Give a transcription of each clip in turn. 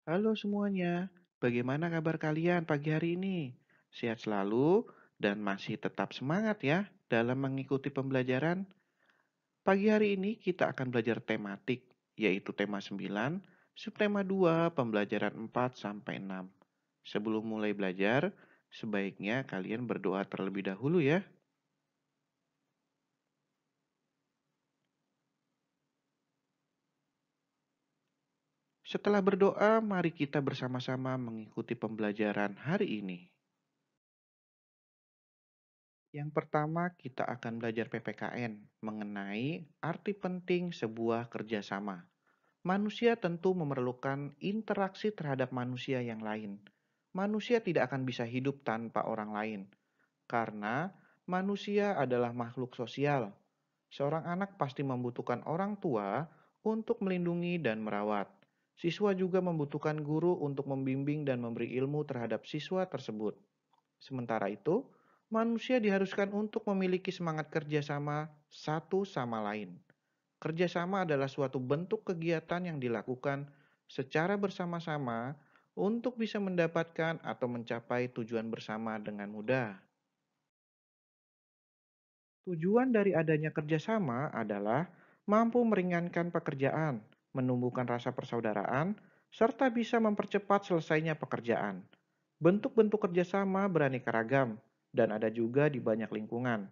Halo semuanya, bagaimana kabar kalian pagi hari ini? Sehat selalu dan masih tetap semangat ya dalam mengikuti pembelajaran. Pagi hari ini kita akan belajar tematik, yaitu tema 9, subtema 2, pembelajaran 4 sampai 6. Sebelum mulai belajar, sebaiknya kalian berdoa terlebih dahulu ya. Setelah berdoa, mari kita bersama-sama mengikuti pembelajaran hari ini. Yang pertama, kita akan belajar PPKN mengenai arti penting sebuah kerjasama. Manusia tentu memerlukan interaksi terhadap manusia yang lain. Manusia tidak akan bisa hidup tanpa orang lain, karena manusia adalah makhluk sosial. Seorang anak pasti membutuhkan orang tua untuk melindungi dan merawat. Siswa juga membutuhkan guru untuk membimbing dan memberi ilmu terhadap siswa tersebut. Sementara itu, manusia diharuskan untuk memiliki semangat kerjasama satu sama lain. Kerjasama adalah suatu bentuk kegiatan yang dilakukan secara bersama-sama untuk bisa mendapatkan atau mencapai tujuan bersama dengan mudah. Tujuan dari adanya kerjasama adalah mampu meringankan pekerjaan, menumbuhkan rasa persaudaraan, serta bisa mempercepat selesainya pekerjaan. Bentuk-bentuk kerjasama beraneka ragam dan ada juga di banyak lingkungan.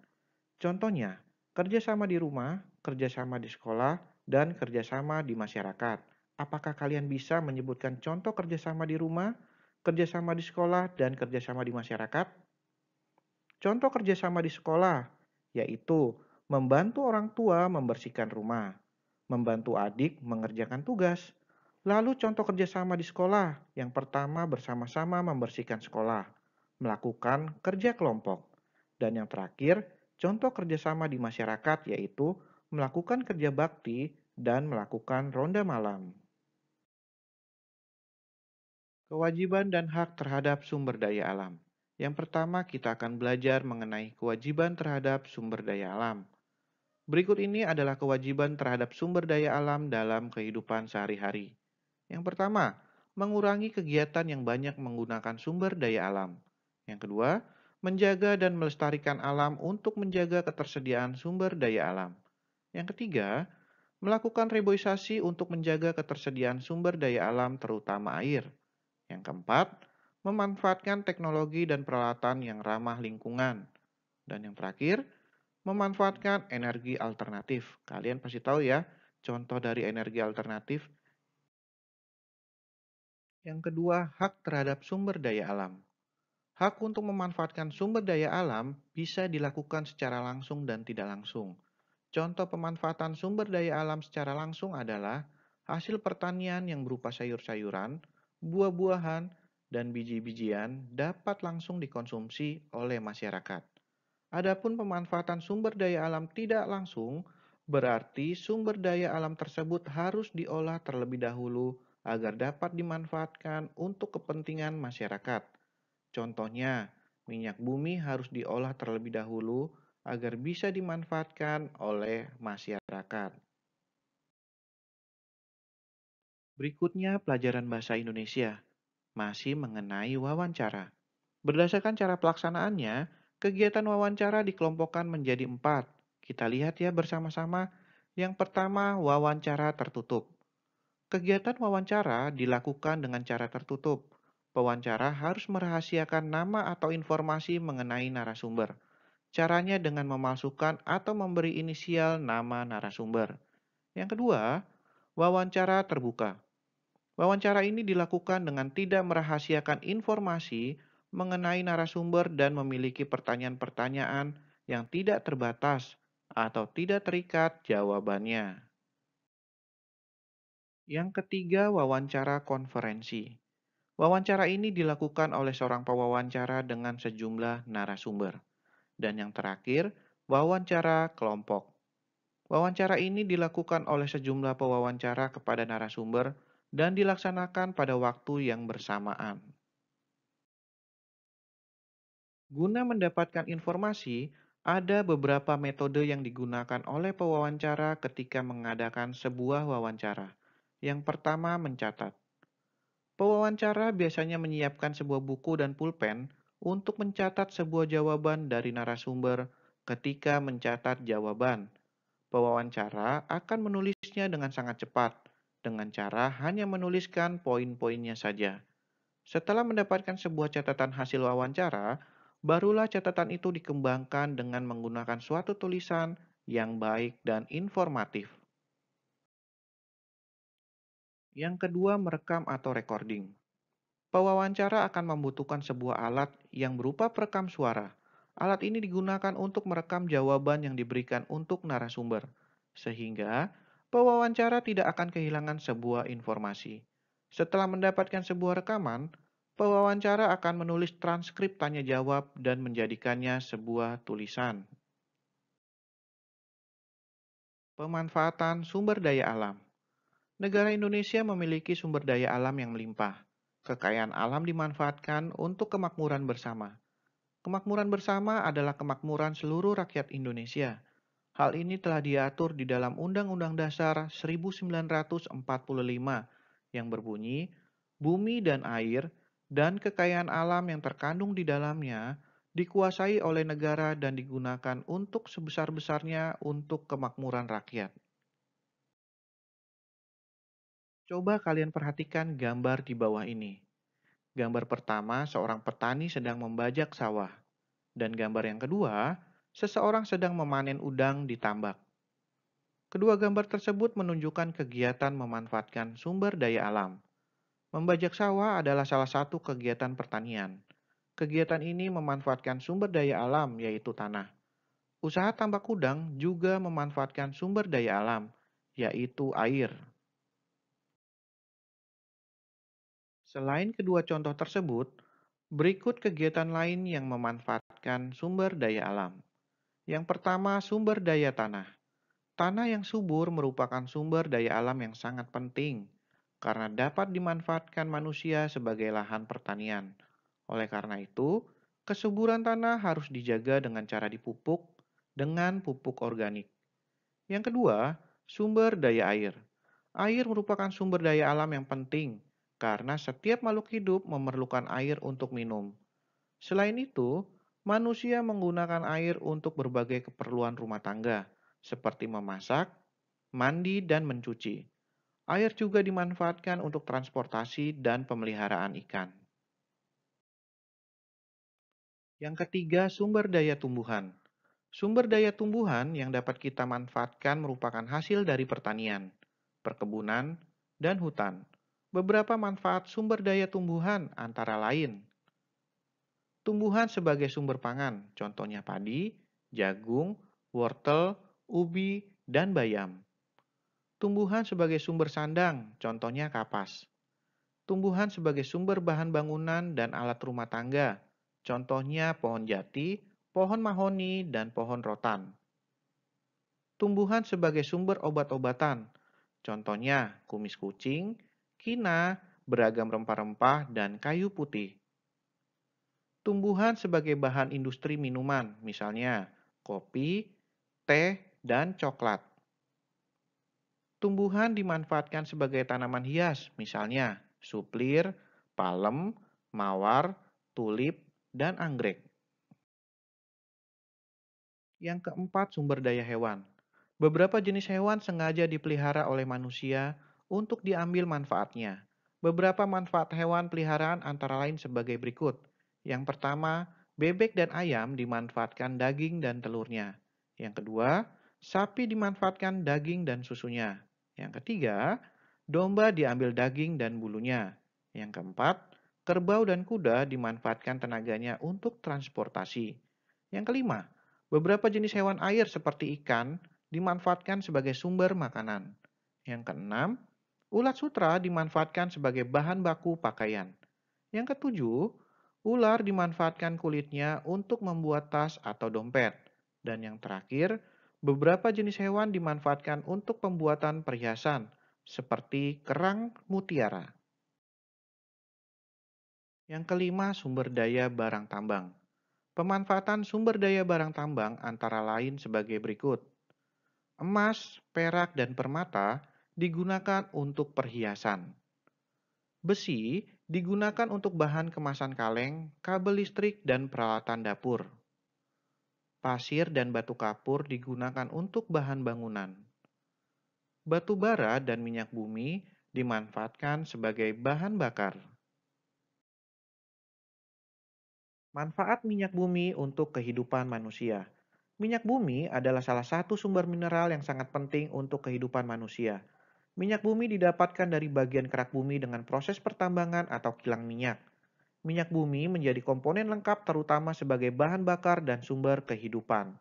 Contohnya, kerjasama di rumah, kerjasama di sekolah, dan kerjasama di masyarakat. Apakah kalian bisa menyebutkan contoh kerjasama di rumah, kerjasama di sekolah, dan kerjasama di masyarakat? Contoh kerjasama di sekolah, yaitu membantu orang tua membersihkan rumah, membantu adik mengerjakan tugas. Lalu contoh kerjasama di sekolah, yang pertama bersama-sama membersihkan sekolah, melakukan kerja kelompok. Dan yang terakhir, contoh kerjasama di masyarakat yaitu melakukan kerja bakti dan melakukan ronda malam. Kewajiban dan hak terhadap sumber daya alam. Yang pertama, kita akan belajar mengenai kewajiban terhadap sumber daya alam. Berikut ini adalah kewajiban terhadap sumber daya alam dalam kehidupan sehari-hari. Yang pertama, mengurangi kegiatan yang banyak menggunakan sumber daya alam. Yang kedua, menjaga dan melestarikan alam untuk menjaga ketersediaan sumber daya alam. Yang ketiga, melakukan reboisasi untuk menjaga ketersediaan sumber daya alam terutama air. Yang keempat, memanfaatkan teknologi dan peralatan yang ramah lingkungan. Dan yang terakhir, memanfaatkan energi alternatif. Kalian pasti tahu ya, contoh dari energi alternatif. Yang kedua, hak terhadap sumber daya alam. Hak untuk memanfaatkan sumber daya alam bisa dilakukan secara langsung dan tidak langsung. Contoh pemanfaatan sumber daya alam secara langsung adalah hasil pertanian yang berupa sayur-sayuran, buah-buahan, dan biji-bijian dapat langsung dikonsumsi oleh masyarakat. Adapun pemanfaatan sumber daya alam tidak langsung, berarti sumber daya alam tersebut harus diolah terlebih dahulu agar dapat dimanfaatkan untuk kepentingan masyarakat. Contohnya, minyak bumi harus diolah terlebih dahulu agar bisa dimanfaatkan oleh masyarakat. Berikutnya pelajaran bahasa Indonesia, masih mengenai wawancara. Berdasarkan cara pelaksanaannya, kegiatan wawancara dikelompokkan menjadi 4. Kita lihat ya bersama-sama. Yang pertama, wawancara tertutup. Kegiatan wawancara dilakukan dengan cara tertutup. Pewawancara harus merahasiakan nama atau informasi mengenai narasumber. Caranya dengan memalsukan atau memberi inisial nama narasumber. Yang kedua, wawancara terbuka. Wawancara ini dilakukan dengan tidak merahasiakan informasi mengenai narasumber dan memiliki pertanyaan-pertanyaan yang tidak terbatas atau tidak terikat jawabannya. Yang ketiga, wawancara konferensi. Wawancara ini dilakukan oleh seorang pewawancara dengan sejumlah narasumber. Dan yang terakhir, wawancara kelompok. Wawancara ini dilakukan oleh sejumlah pewawancara kepada narasumber dan dilaksanakan pada waktu yang bersamaan. Guna mendapatkan informasi, ada beberapa metode yang digunakan oleh pewawancara ketika mengadakan sebuah wawancara. Yang pertama, mencatat. Pewawancara biasanya menyiapkan sebuah buku dan pulpen untuk mencatat sebuah jawaban dari narasumber ketika mencatat jawaban. Pewawancara akan menulisnya dengan sangat cepat, dengan cara hanya menuliskan poin-poinnya saja. Setelah mendapatkan sebuah catatan hasil wawancara, barulah catatan itu dikembangkan dengan menggunakan suatu tulisan yang baik dan informatif. Yang kedua, merekam atau recording. Pewawancara akan membutuhkan sebuah alat yang berupa perekam suara. Alat ini digunakan untuk merekam jawaban yang diberikan untuk narasumber, sehingga pewawancara tidak akan kehilangan sebuah informasi. Setelah mendapatkan sebuah rekaman, pewawancara akan menulis transkrip tanya jawab dan menjadikannya sebuah tulisan. Pemanfaatan sumber daya alam. Negara Indonesia memiliki sumber daya alam yang melimpah. Kekayaan alam dimanfaatkan untuk kemakmuran bersama. Kemakmuran bersama adalah kemakmuran seluruh rakyat Indonesia. Hal ini telah diatur di dalam Undang-Undang Dasar 1945 yang berbunyi, bumi dan air dan kekayaan alam yang terkandung di dalamnya dikuasai oleh negara dan digunakan untuk sebesar-besarnya untuk kemakmuran rakyat. Coba kalian perhatikan gambar di bawah ini. Gambar pertama, seorang petani sedang membajak sawah. Dan gambar yang kedua, seseorang sedang memanen udang di tambak. Kedua gambar tersebut menunjukkan kegiatan memanfaatkan sumber daya alam. Membajak sawah adalah salah satu kegiatan pertanian. Kegiatan ini memanfaatkan sumber daya alam, yaitu tanah. Usaha tambak udang juga memanfaatkan sumber daya alam, yaitu air. Selain kedua contoh tersebut, berikut kegiatan lain yang memanfaatkan sumber daya alam. Yang pertama, sumber daya tanah. Tanah yang subur merupakan sumber daya alam yang sangat penting karena dapat dimanfaatkan manusia sebagai lahan pertanian. Oleh karena itu, kesuburan tanah harus dijaga dengan cara dipupuk dengan pupuk organik. Yang kedua, sumber daya air. Air merupakan sumber daya alam yang penting karena setiap makhluk hidup memerlukan air untuk minum. Selain itu, manusia menggunakan air untuk berbagai keperluan rumah tangga, seperti memasak, mandi, dan mencuci. Air juga dimanfaatkan untuk transportasi dan pemeliharaan ikan. Yang ketiga, sumber daya tumbuhan. Sumber daya tumbuhan yang dapat kita manfaatkan merupakan hasil dari pertanian, perkebunan, dan hutan. Beberapa manfaat sumber daya tumbuhan antara lain tumbuhan sebagai sumber pangan, contohnya padi, jagung, wortel, ubi, dan bayam. Tumbuhan sebagai sumber sandang, contohnya kapas. Tumbuhan sebagai sumber bahan bangunan dan alat rumah tangga, contohnya pohon jati, pohon mahoni, dan pohon rotan. Tumbuhan sebagai sumber obat-obatan, contohnya kumis kucing, kina, beragam rempah-rempah, dan kayu putih. Tumbuhan sebagai bahan industri minuman, misalnya kopi, teh, dan coklat. Tumbuhan dimanfaatkan sebagai tanaman hias, misalnya suplir, palem, mawar, tulip, dan anggrek. Yang keempat, sumber daya hewan. Beberapa jenis hewan sengaja dipelihara oleh manusia untuk diambil manfaatnya. Beberapa manfaat hewan peliharaan antara lain sebagai berikut. Yang pertama, bebek dan ayam dimanfaatkan daging dan telurnya. Yang kedua, sapi dimanfaatkan daging dan susunya. Yang ketiga, domba diambil daging dan bulunya. Yang keempat, kerbau dan kuda dimanfaatkan tenaganya untuk transportasi. Yang kelima, beberapa jenis hewan air seperti ikan dimanfaatkan sebagai sumber makanan. Yang keenam, ulat sutra dimanfaatkan sebagai bahan baku pakaian. Yang ketujuh, ular dimanfaatkan kulitnya untuk membuat tas atau dompet. Dan yang terakhir, beberapa jenis hewan dimanfaatkan untuk pembuatan perhiasan, seperti kerang mutiara. Yang kelima, sumber daya barang tambang. Pemanfaatan sumber daya barang tambang antara lain sebagai berikut. Emas, perak, dan permata digunakan untuk perhiasan. Besi digunakan untuk bahan kemasan kaleng, kabel listrik, dan peralatan dapur. Pasir dan batu kapur digunakan untuk bahan bangunan. Batu bara dan minyak bumi dimanfaatkan sebagai bahan bakar. Manfaat minyak bumi untuk kehidupan manusia. Minyak bumi adalah salah satu sumber mineral yang sangat penting untuk kehidupan manusia. Minyak bumi didapatkan dari bagian kerak bumi dengan proses pertambangan atau kilang minyak. Minyak bumi menjadi komponen lengkap terutama sebagai bahan bakar dan sumber kehidupan.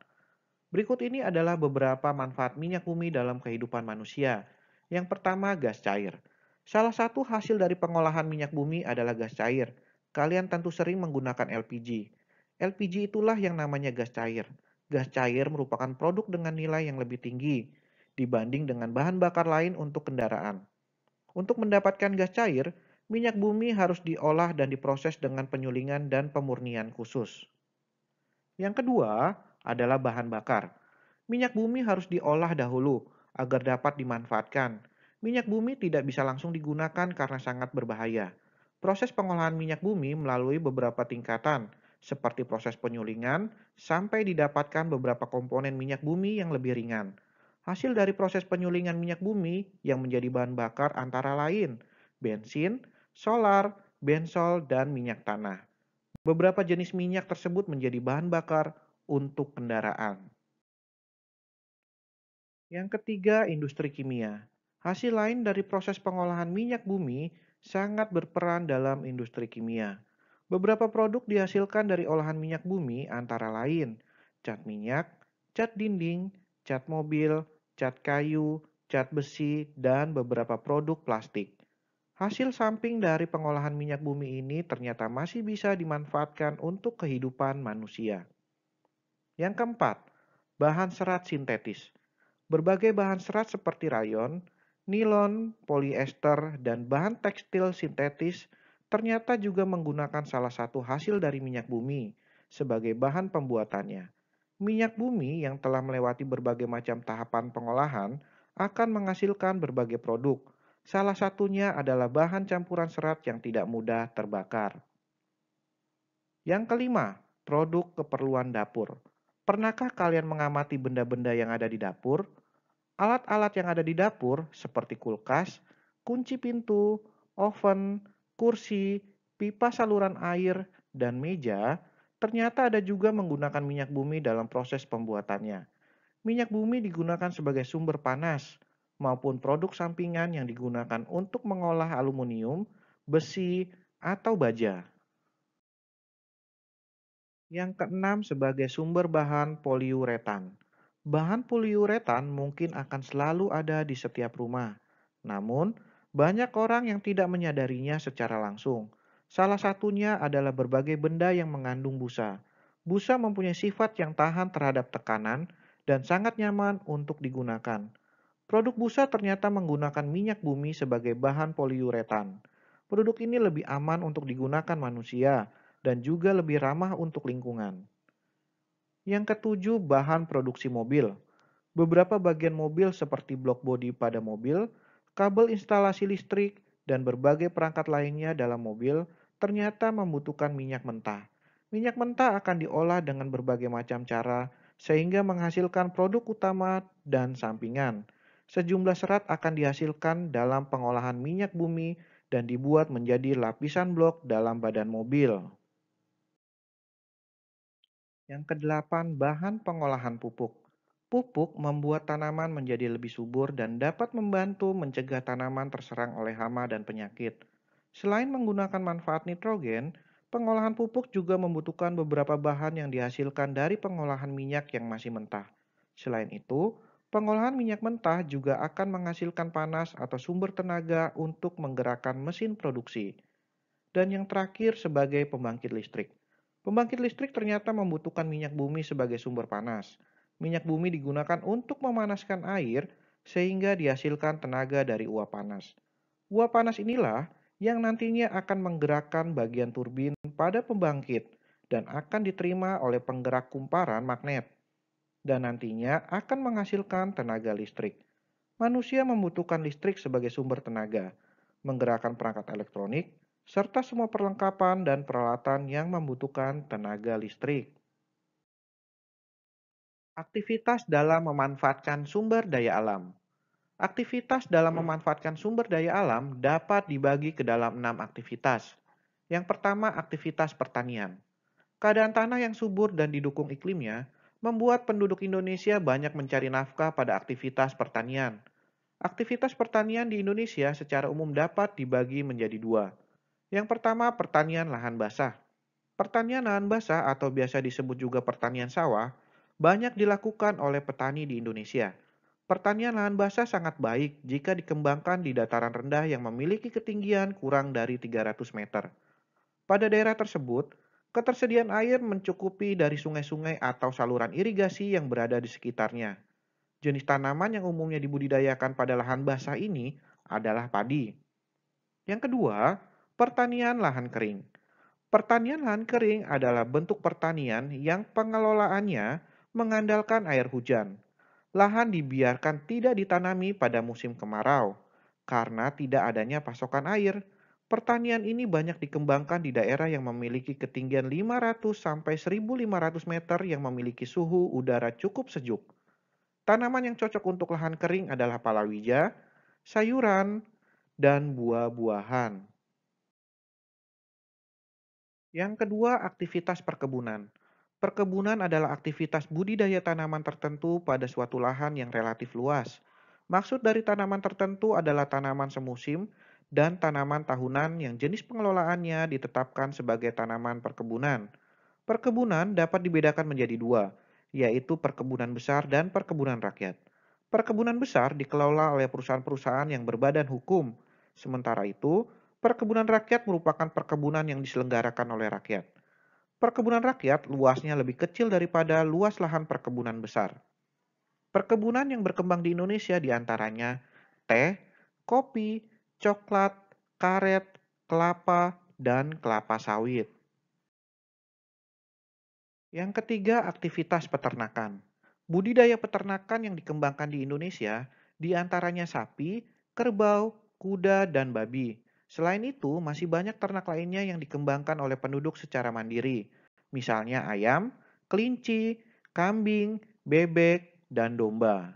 Berikut ini adalah beberapa manfaat minyak bumi dalam kehidupan manusia. Yang pertama, gas cair. Salah satu hasil dari pengolahan minyak bumi adalah gas cair. Kalian tentu sering menggunakan LPG. LPG itulah yang namanya gas cair. Gas cair merupakan produk dengan nilai yang lebih tinggi dibanding dengan bahan bakar lain untuk kendaraan. Untuk mendapatkan gas cair, minyak bumi harus diolah dan diproses dengan penyulingan dan pemurnian khusus. Yang kedua adalah bahan bakar. Minyak bumi harus diolah dahulu agar dapat dimanfaatkan. Minyak bumi tidak bisa langsung digunakan karena sangat berbahaya. Proses pengolahan minyak bumi melalui beberapa tingkatan, seperti proses penyulingan, sampai didapatkan beberapa komponen minyak bumi yang lebih ringan. Hasil dari proses penyulingan minyak bumi yang menjadi bahan bakar antara lain bensin, solar, bensol, dan minyak tanah. Beberapa jenis minyak tersebut menjadi bahan bakar untuk kendaraan. Yang ketiga, industri kimia. Hasil lain dari proses pengolahan minyak bumi sangat berperan dalam industri kimia. Beberapa produk dihasilkan dari olahan minyak bumi antara lain cat minyak, cat dinding, cat mobil, cat kayu, cat besi, dan beberapa produk plastik. Hasil samping dari pengolahan minyak bumi ini ternyata masih bisa dimanfaatkan untuk kehidupan manusia. Yang keempat, bahan serat sintetis. Berbagai bahan serat seperti rayon, nilon, polyester, dan bahan tekstil sintetis ternyata juga menggunakan salah satu hasil dari minyak bumi sebagai bahan pembuatannya. Minyak bumi yang telah melewati berbagai macam tahapan pengolahan akan menghasilkan berbagai produk. Salah satunya adalah bahan campuran serat yang tidak mudah terbakar. Yang kelima, produk keperluan dapur. Pernahkah kalian mengamati benda-benda yang ada di dapur? Alat-alat yang ada di dapur seperti kulkas, kunci pintu, oven, kursi, pipa saluran air, dan meja ternyata ada juga menggunakan minyak bumi dalam proses pembuatannya. Minyak bumi digunakan sebagai sumber panas maupun produk sampingan yang digunakan untuk mengolah aluminium, besi, atau baja. Yang keenam sebagai sumber bahan poliuretan. Bahan poliuretan mungkin akan selalu ada di setiap rumah. Namun, banyak orang yang tidak menyadarinya secara langsung. Salah satunya adalah berbagai benda yang mengandung busa. Busa mempunyai sifat yang tahan terhadap tekanan dan sangat nyaman untuk digunakan. Produk busa ternyata menggunakan minyak bumi sebagai bahan poliuretan. Produk ini lebih aman untuk digunakan manusia dan juga lebih ramah untuk lingkungan. Yang ketujuh, bahan produksi mobil. Beberapa bagian mobil seperti blok bodi pada mobil, kabel instalasi listrik, dan berbagai perangkat lainnya dalam mobil ternyata membutuhkan minyak mentah. Minyak mentah akan diolah dengan berbagai macam cara sehingga menghasilkan produk utama dan sampingan. Sejumlah serat akan dihasilkan dalam pengolahan minyak bumi dan dibuat menjadi lapisan blok dalam badan mobil. Yang kedelapan, bahan pengolahan pupuk. Pupuk membuat tanaman menjadi lebih subur dan dapat membantu mencegah tanaman terserang oleh hama dan penyakit. Selain menggunakan manfaat nitrogen, pengolahan pupuk juga membutuhkan beberapa bahan yang dihasilkan dari pengolahan minyak yang masih mentah. Selain itu, pengolahan minyak mentah juga akan menghasilkan panas atau sumber tenaga untuk menggerakkan mesin produksi. Dan yang terakhir sebagai pembangkit listrik. Pembangkit listrik ternyata membutuhkan minyak bumi sebagai sumber panas. Minyak bumi digunakan untuk memanaskan air sehingga dihasilkan tenaga dari uap panas. Uap panas inilah yang nantinya akan menggerakkan bagian turbin pada pembangkit dan akan diterima oleh penggerak kumparan magnet dan nantinya akan menghasilkan tenaga listrik. Manusia membutuhkan listrik sebagai sumber tenaga. menggerakkan perangkat elektronik, serta semua perlengkapan dan peralatan yang membutuhkan tenaga listrik. Aktivitas dalam memanfaatkan sumber daya alam. Aktivitas dalam memanfaatkan sumber daya alam dapat dibagi ke dalam 6 aktivitas. Yang pertama, aktivitas pertanian. Keadaan tanah yang subur dan didukung iklimnya membuat penduduk Indonesia banyak mencari nafkah pada aktivitas pertanian. Aktivitas pertanian di Indonesia secara umum dapat dibagi menjadi dua. Yang pertama, pertanian lahan basah. Pertanian lahan basah atau biasa disebut juga pertanian sawah banyak dilakukan oleh petani di Indonesia. Pertanian lahan basah sangat baik jika dikembangkan di dataran rendah yang memiliki ketinggian kurang dari 300 meter. Pada daerah tersebut, ketersediaan air mencukupi dari sungai-sungai atau saluran irigasi yang berada di sekitarnya. Jenis tanaman yang umumnya dibudidayakan pada lahan basah ini adalah padi. Yang kedua, pertanian lahan kering. Pertanian lahan kering adalah bentuk pertanian yang pengelolaannya mengandalkan air hujan. Lahan dibiarkan tidak ditanami pada musim kemarau karena tidak adanya pasokan air. Pertanian ini banyak dikembangkan di daerah yang memiliki ketinggian 500 sampai 1.500 meter yang memiliki suhu udara cukup sejuk. Tanaman yang cocok untuk lahan kering adalah palawija, sayuran, dan buah-buahan. Yang kedua, aktivitas perkebunan. Perkebunan adalah aktivitas budidaya tanaman tertentu pada suatu lahan yang relatif luas. Maksud dari tanaman tertentu adalah tanaman semusim dan tanaman tahunan yang jenis pengelolaannya ditetapkan sebagai tanaman perkebunan. Perkebunan dapat dibedakan menjadi dua, yaitu perkebunan besar dan perkebunan rakyat. Perkebunan besar dikelola oleh perusahaan-perusahaan yang berbadan hukum. Sementara itu, perkebunan rakyat merupakan perkebunan yang diselenggarakan oleh rakyat. Perkebunan rakyat luasnya lebih kecil daripada luas lahan perkebunan besar. Perkebunan yang berkembang di Indonesia diantaranya teh, kopi, coklat, karet, kelapa, dan kelapa sawit. Yang ketiga, aktivitas peternakan. Budidaya peternakan yang dikembangkan di Indonesia diantaranya sapi, kerbau, kuda, dan babi. Selain itu, masih banyak ternak lainnya yang dikembangkan oleh penduduk secara mandiri. Misalnya ayam, kelinci, kambing, bebek, dan domba.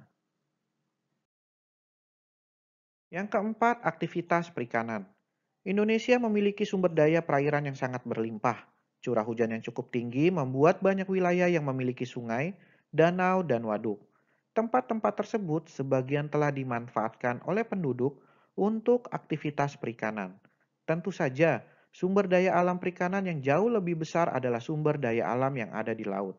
Yang keempat, aktivitas perikanan. Indonesia memiliki sumber daya perairan yang sangat berlimpah. Curah hujan yang cukup tinggi membuat banyak wilayah yang memiliki sungai, danau, dan waduk. Tempat-tempat tersebut sebagian telah dimanfaatkan oleh penduduk untuk aktivitas perikanan. Tentu saja, sumber daya alam perikanan yang jauh lebih besar adalah sumber daya alam yang ada di laut.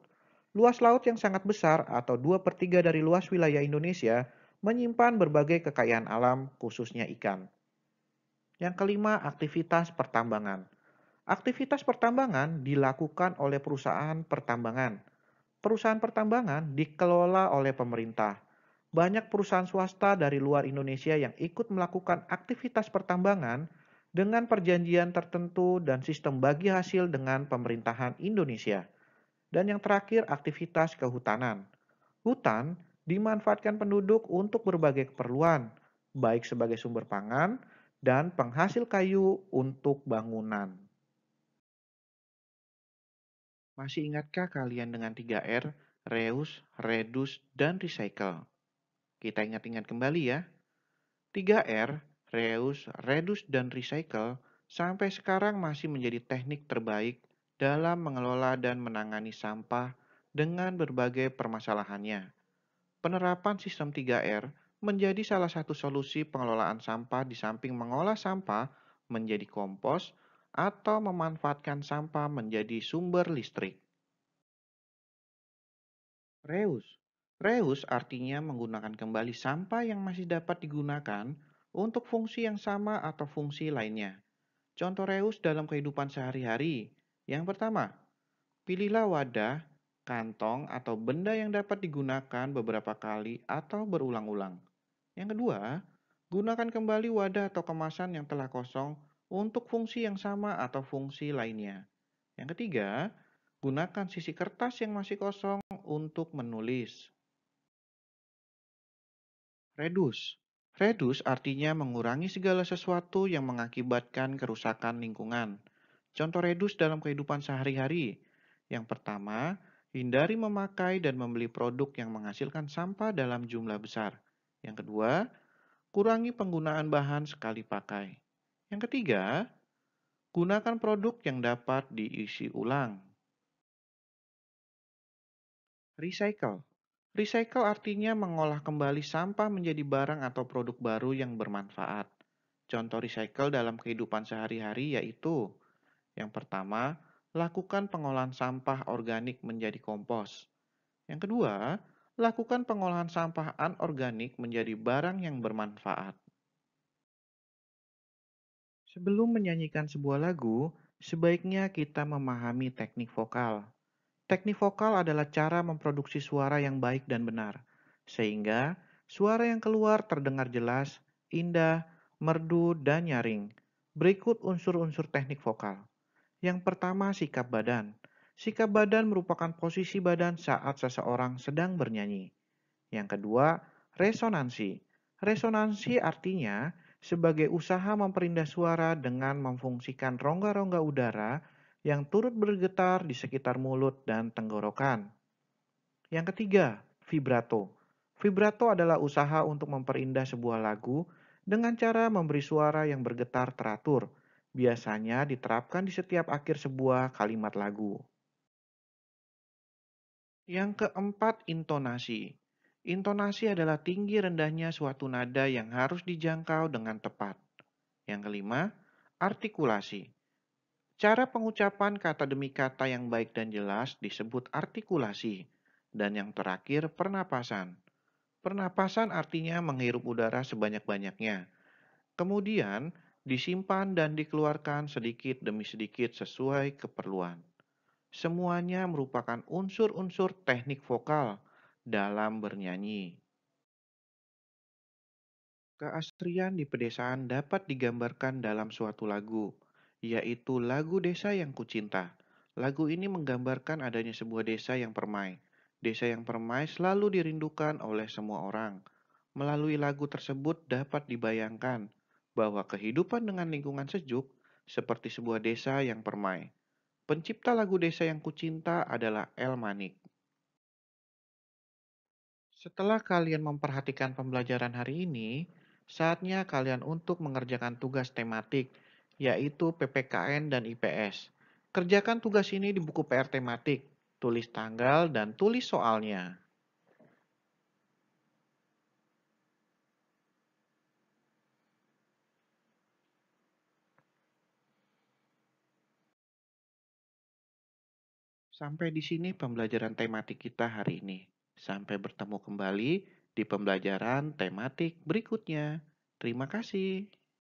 Luas laut yang sangat besar atau 2/3 dari luas wilayah Indonesia menyimpan berbagai kekayaan alam khususnya ikan. Yang kelima, aktivitas pertambangan. Aktivitas pertambangan dilakukan oleh perusahaan pertambangan. Perusahaan pertambangan dikelola oleh pemerintah. Banyak perusahaan swasta dari luar Indonesia yang ikut melakukan aktivitas pertambangan dengan perjanjian tertentu dan sistem bagi hasil dengan pemerintahan Indonesia. Dan yang terakhir, aktivitas kehutanan. Hutan dimanfaatkan penduduk untuk berbagai keperluan, baik sebagai sumber pangan dan penghasil kayu untuk bangunan. Masih ingatkah kalian dengan 3R, reuse, reduce, dan recycle? Kita ingat-ingat kembali ya. 3R, reuse, reduce, dan recycle sampai sekarang masih menjadi teknik terbaik dalam mengelola dan menangani sampah dengan berbagai permasalahannya. Penerapan sistem 3R menjadi salah satu solusi pengelolaan sampah di samping mengolah sampah menjadi kompos atau memanfaatkan sampah menjadi sumber listrik. Reuse. Reuse artinya menggunakan kembali sampah yang masih dapat digunakan untuk fungsi yang sama atau fungsi lainnya. Contoh reuse dalam kehidupan sehari-hari. Yang pertama, pilihlah wadah, kantong, atau benda yang dapat digunakan beberapa kali atau berulang-ulang. Yang kedua, gunakan kembali wadah atau kemasan yang telah kosong untuk fungsi yang sama atau fungsi lainnya. Yang ketiga, gunakan sisi kertas yang masih kosong untuk menulis. Reduce. Reduce artinya mengurangi segala sesuatu yang mengakibatkan kerusakan lingkungan. Contoh reduce dalam kehidupan sehari-hari. Yang pertama, hindari memakai dan membeli produk yang menghasilkan sampah dalam jumlah besar. Yang kedua, kurangi penggunaan bahan sekali pakai. Yang ketiga, gunakan produk yang dapat diisi ulang. Recycle. Recycle artinya mengolah kembali sampah menjadi barang atau produk baru yang bermanfaat. Contoh recycle dalam kehidupan sehari-hari yaitu: yang pertama, lakukan pengolahan sampah organik menjadi kompos. Yang kedua, lakukan pengolahan sampah anorganik menjadi barang yang bermanfaat. Sebelum menyanyikan sebuah lagu, sebaiknya kita memahami teknik vokal. Teknik vokal adalah cara memproduksi suara yang baik dan benar, sehingga suara yang keluar terdengar jelas, indah, merdu, dan nyaring. Berikut unsur-unsur teknik vokal. Yang pertama, sikap badan. Sikap badan merupakan posisi badan saat seseorang sedang bernyanyi. Yang kedua, resonansi. Resonansi artinya sebagai usaha memperindah suara dengan memfungsikan rongga-rongga udara yang turut bergetar di sekitar mulut dan tenggorokan. Yang ketiga, vibrato. Vibrato adalah usaha untuk memperindah sebuah lagu dengan cara memberi suara yang bergetar teratur. Biasanya diterapkan di setiap akhir sebuah kalimat lagu. Yang keempat, intonasi. Intonasi adalah tinggi rendahnya suatu nada yang harus dijangkau dengan tepat. Yang kelima, artikulasi. Cara pengucapan kata demi kata yang baik dan jelas disebut artikulasi. Dan yang terakhir, pernapasan. Pernapasan artinya menghirup udara sebanyak-banyaknya. Kemudian, disimpan dan dikeluarkan sedikit demi sedikit sesuai keperluan. Semuanya merupakan unsur-unsur teknik vokal dalam bernyanyi. Keasrian di pedesaan dapat digambarkan dalam suatu lagu, yaitu lagu Desa yang Kucinta. Lagu ini menggambarkan adanya sebuah desa yang permai. Desa yang permai selalu dirindukan oleh semua orang. Melalui lagu tersebut dapat dibayangkan bahwa kehidupan dengan lingkungan sejuk seperti sebuah desa yang permai. Pencipta lagu Desa yang Kucinta adalah El Manik. Setelah kalian memperhatikan pembelajaran hari ini, saatnya kalian untuk mengerjakan tugas tematik, yaitu PPKN dan IPS. Kerjakan tugas ini di buku PR tematik, tulis tanggal dan tulis soalnya. Sampai di sini pembelajaran tematik kita hari ini. Sampai bertemu kembali di pembelajaran tematik berikutnya. Terima kasih.